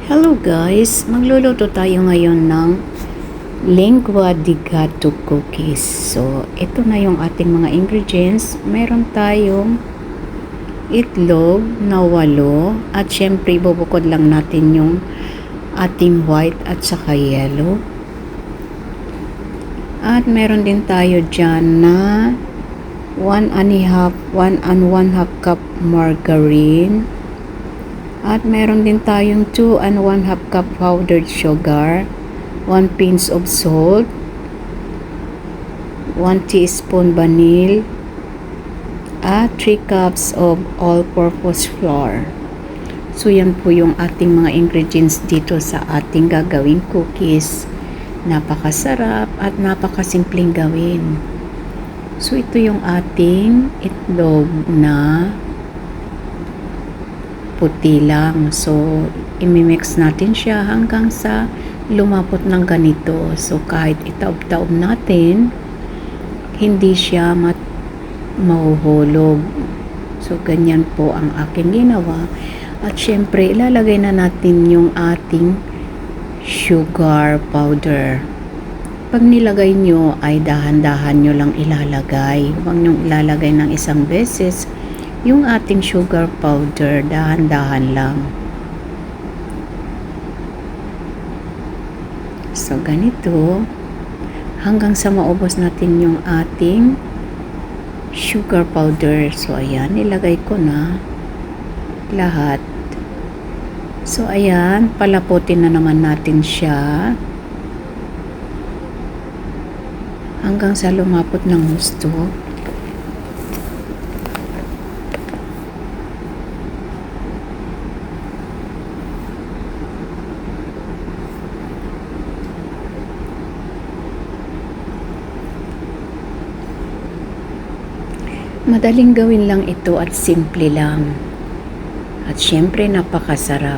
Hello guys, magluluto tayo ngayon ng lengua de gato cookies. So, ito na yung ating mga ingredients. Meron tayong itlog na 8 at syempre bubukod lang natin yung ating white at saka yellow. At meron din tayo dyan na 1 and 1/2 cup margarine. At meron din tayong 2 and 1/2 cup powdered sugar, 1 pinch of salt, 1 teaspoon vanilla, at 3 cups of all-purpose flour. So yan po yung ating mga ingredients dito sa ating gagawing cookies. Napakasarap at napakasimpleng gawin. So ito yung ating itlog na puti lang. So, imimix natin siya hanggang sa lumapot ng ganito. So, kahit itaob-taob natin, hindi siya mahuhulog. So, ganyan po ang aking ginawa. At syempre, ilalagay na natin yung ating sugar powder. Pag nilagay nyo, ay dahan-dahan nyo lang ilalagay. Huwag nyo ilalagay ng isang beses. Yung ating sugar powder, dahan-dahan lang. So, ganito. Hanggang sa maubos natin yung ating sugar powder. So, ayan. Nilagay ko na lahat. So, ayan. Palaputin na naman natin siya. Hanggang sa lumapot ng gusto. Madaling gawin lang ito at simple lang. At syempre napakasarap.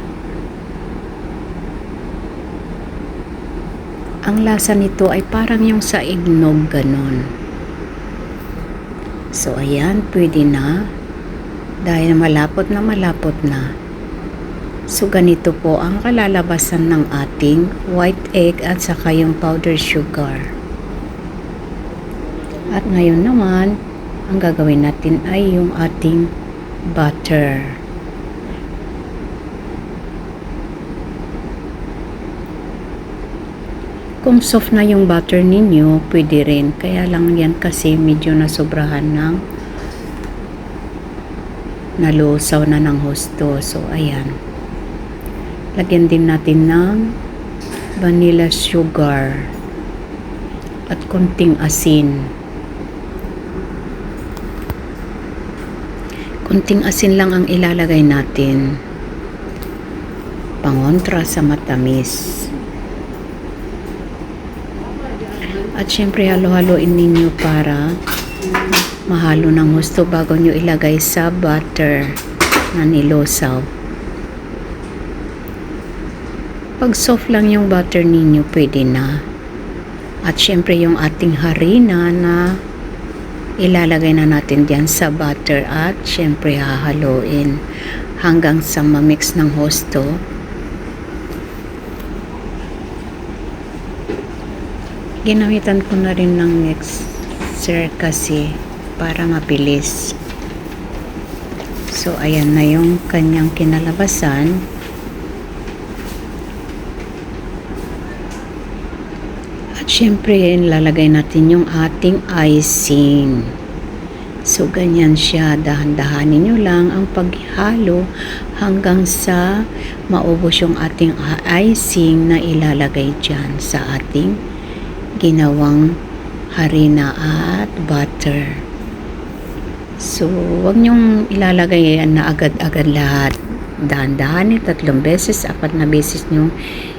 Ang lasa nito ay parang yung sa eggnog ganon. So ayan, pwede na. Dahil malapot na. So ganito po ang kalalabasan ng ating white egg at saka yung powdered sugar. At ngayon naman, ang gagawin natin ay yung ating butter. Kung soft na yung butter ninyo, pwede rin. Kaya lang yan kasi medyo nasobrahan ng nalusaw na ng husto. So, ayan. Lagyan din natin ng vanilla sugar at konting asin. Kunting asin lang ang ilalagay natin. Pangontra sa matamis. At syempre halo-haloin ninyo para mahalo ng gusto bago nyo ilagay sa butter na nilusaw. Pag soft lang yung butter ninyo, pwede na. At syempre yung ating harina na ilalagay na natin diyan sa butter at syempre hahaluin hanggang sa ma-mix ng husto. Ginamitan ko na rin ng mixer kasi para mabilis. So ayan na yung kanyang kinalabasan. Siyempre, lalagay natin yung ating icing. So, ganyan siya. Dahan-dahanin nyo lang ang paghalo hanggang sa maubos yung ating icing na ilalagay dyan sa ating ginawang harina at butter. So, wag nyong ilalagay na agad-agad lahat. Dahan-dahanin 3 beses, 4 na beses nyong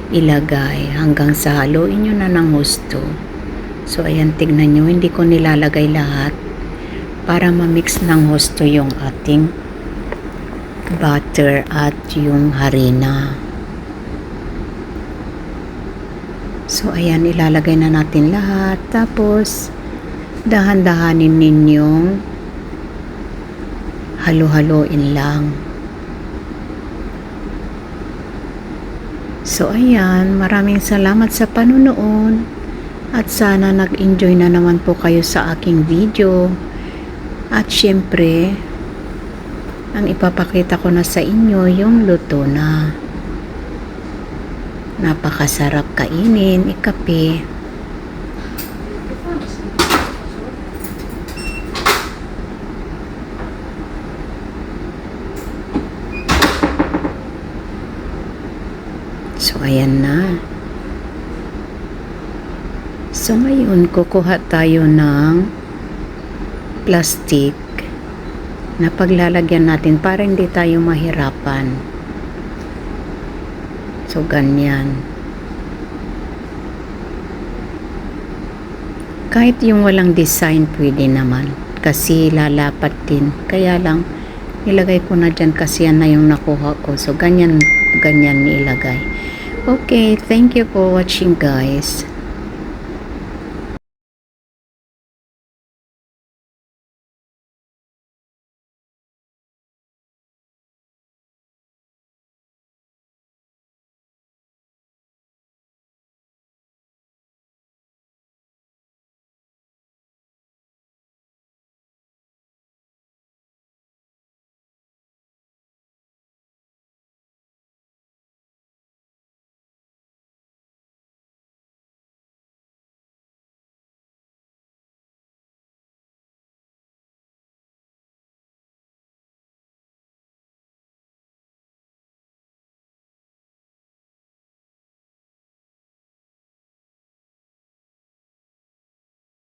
ilagay hanggang sa haluin nyo na ng husto. So ayan, tignan nyo, hindi ko nilalagay lahat para ma-mix ng husto yung ating butter at yung harina. So ayan, ilalagay na natin lahat. Tapos dahan-dahanin ninyong halo-haloin lang. So ayan, maraming salamat sa panunood at sana nag-enjoy na naman po kayo sa aking video. At syempre, ang ipapakita ko na sa inyo yung luto na. Napakasarap kainin, ikape. So ayan na. So ngayon kukuha tayo ng plastic na paglalagyan natin para hindi tayo mahirapan. So ganyan. Kahit yung walang design pwede naman kasi lalapat din. Kaya lang nilagay ko na dyan kasi yan na yung nakuha ko. So ganyan nilagay. Okay, thank you for watching guys.